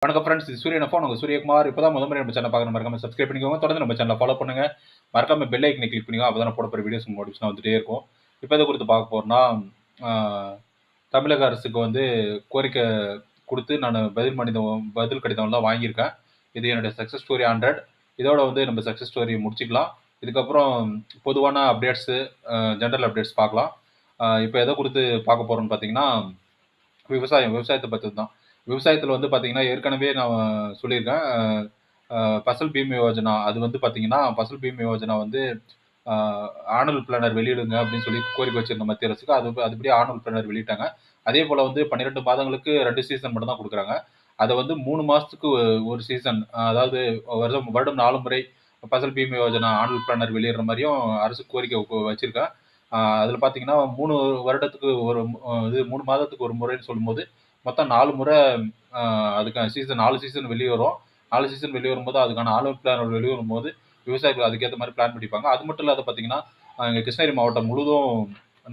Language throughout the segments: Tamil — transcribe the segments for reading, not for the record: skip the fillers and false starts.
வணக்கம் ஃப்ரெண்ட்ஸ், இது சூரியன் எஃப்எம். நாங்கள் சூரியகுமார். இப்போ தான் முதல் முறை நம்ம சேனல் பார்க்குற மறக்காம சப்ஸ்கிரைப் பண்ணிக்கோங்க. தொடர்ந்து நம்ம சேனலை ஃபாலோ பண்ணுங்க. மறக்காம பெல் ஐக்கனை கிளிக் பண்ணிக்கோங்க. அப்போ தான் போட போகிற வீடியோஸ் நோட்டிஃபிகேஷன் வந்துட்டே இருக்கும். இப்போ இதை குறித்து பார்க்க போகிறோம்னா, தமிழக அரசுக்கு வந்து கோரிக்கை கொடுத்து நான் பதில் கடிதம்லாம் வாங்கியிருக்கேன். இது என்னுடைய சக்ஸஸ் ஸ்டோரி 100. இதோட வந்து நம்ம சக்ஸஸ் ஸ்டோரி முடிச்சுக்கலாம். இதுக்கப்புறம் பொதுவான அப்டேட்ஸு, ஜென்ரல் அப்டேட்ஸ் பார்க்கலாம். இப்போ எதை குறித்து பார்க்க போகிறோம்னு பார்த்தீங்கன்னா, விவசாயத்தை பற்றி தான். விவசாயத்தில் வந்து பார்த்தீங்கன்னா, ஏற்கனவே நான் சொல்லியிருக்கேன். ஃபசல் பீமா யோஜனா அது வந்து பார்த்தீங்கன்னா, ஃபசல் பீமா யோஜனா வந்து ஆனுவல் பிளானர் வெளியிடுங்க அப்படின்னு சொல்லி கோரிக்கை வச்சிருந்த மத்திய அரசுக்கு அதுபடி ஆனுவல் பிளானர் வெளியிட்டாங்க. அதே போல் வந்து 12 மாதங்களுக்கு 2 சீசன் மட்டும் தான் கொடுக்குறாங்க. அதை வந்து 3 மாதத்துக்கு ஒரு சீசன், அதாவது வருடம் 4 முறை ஃபசல் பீமா யோஜனா ஆனுவல் பிளானர் வெளியிடுற மாதிரியும் அரசு கோரிக்கை வச்சிருக்கேன். அதில் பார்த்தீங்கன்னா 3 வருடத்துக்கு ஒரு 3 மாதத்துக்கு ஒரு முறைன்னு சொல்லும்போது மொத்தம் 4 முறை அதுக்கான சீசன் 4 சீசன் வெளியே வரும். 4 சீசன் வெளியே வரும்போது அதுக்கான ஆனுவல் பிளான் வெளியே வரும்போது விவசாயிகள் அதுக்கேற்ற மாதிரி பிளான் பண்ணிப்பாங்க. அது மட்டும் இல்லாத பார்த்தீங்கன்னா, எங்கள் கிருஷ்ணகிரி மாவட்டம் முழுவதும்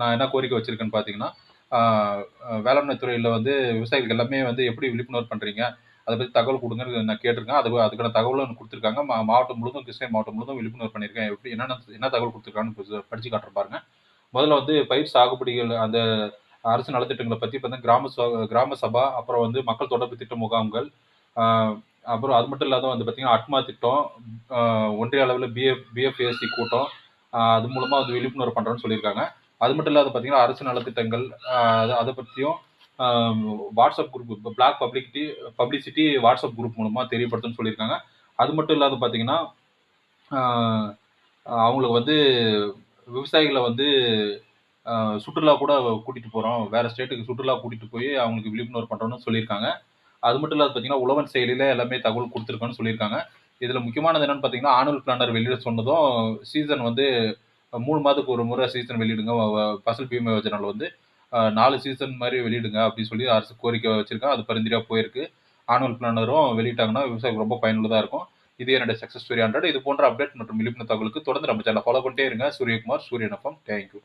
நான் என்ன கோரிக்கை வச்சிருக்கேன்னு பார்த்தீங்கன்னா, வேளாண்மை துறையில் வந்து விவசாயிகளுக்கு எல்லாமே வந்து எப்படி விழிப்புணர்வு பண்ணுறீங்க, அதை பற்றி தகவல் கொடுங்கன்னு நான் கேட்டிருக்கேன். அதுக்கான தகவலும் கொடுத்துருக்காங்க. மாவட்டம் முழுவதும், கிருஷ்ணகிரி மாவட்டம் முழுவதும் விழிப்புணர்வு பண்ணியிருக்கேன். எப்படி என்ன தகவல் கொடுத்துருக்காங்கன்னு படித்து காட்டுறேன் பாருங்க. முதல்ல வந்து பயிர் சாகுபடிகள், அந்த அரசு நலத்திட்டங்களை பற்றி பார்த்தீங்கன்னா கிராம சபா, அப்புறம் வந்து மக்கள் தொடர்பு திட்ட முகாம்கள், அப்புறம் அது மட்டும் இல்லாத வந்து பார்த்தீங்கன்னா அட்மா திட்டம், ஒன்றிய அளவில் பிஎஃப்ஏசி கூட்டம், அது மூலமாக வந்து விழிப்புணர்வு பண்ணுறோன்னு சொல்லியிருக்காங்க. அது மட்டும் இல்லாத பார்த்தீங்கன்னா அரசு நலத்திட்டங்கள், அதை பற்றியும் WhatsApp group, block publicity WhatsApp group மூலமாக தெரியப்படுத்துன்னு சொல்லியிருக்காங்க. அது மட்டும் இல்லாத பார்த்தீங்கன்னா அவங்களுக்கு வந்து விவசாயிகளை வந்து சுற்றுலா கூட கூட்டிகிட்டு போகிறோம், வேறு ஸ்டேட்டுக்கு சுற்றுலா கூட்டிகிட்டு போய் அவங்களுக்கு விழிப்புணர்வு பண்ணுறோன்னு சொல்லியிருக்காங்க. அது மட்டும் இல்லாத பார்த்தீங்கன்னா உழவன் செயலியில் எல்லாமே தகவல் கொடுத்துருக்கோன்னு சொல்லியிருக்காங்க. இதில் முக்கியமானது என்னென்னு பார்த்தீங்கன்னா, ஆனுவல் பிளானர் வெளியிட சொன்னதும் சீசன் வந்து 3 மாதத்துக்கு ஒரு முறை சீசன் வெளியிடுங்க, ஃபசல் பீமா யோஜனாவில் வந்து 4 சீசன் மாதிரி வெளியிடுங்க அப்படின்னு சொல்லி அரசு கோரிக்கை வச்சிருக்காங்க. அது பரிந்துரையாக போயிருக்கு. ஆனுவல் பிளானரும் வெளியிட்டாங்கன்னா விவசாயிக்கு ரொம்ப பயனுள்ளதாக இருக்கும். இது என்னுடைய சக்ஸஸ் ஸ்டோரி 100. இது போன்ற அப்டேட் மற்றும் விழிப்புணர்வு தகவலுக்கு தொடர்ந்து நம்ம சேனலை ஃபாலோ பண்ணிட்டே இருங்க. சூரியகுமார், சூரியன் எஃப்எம். தேங்க்யூ.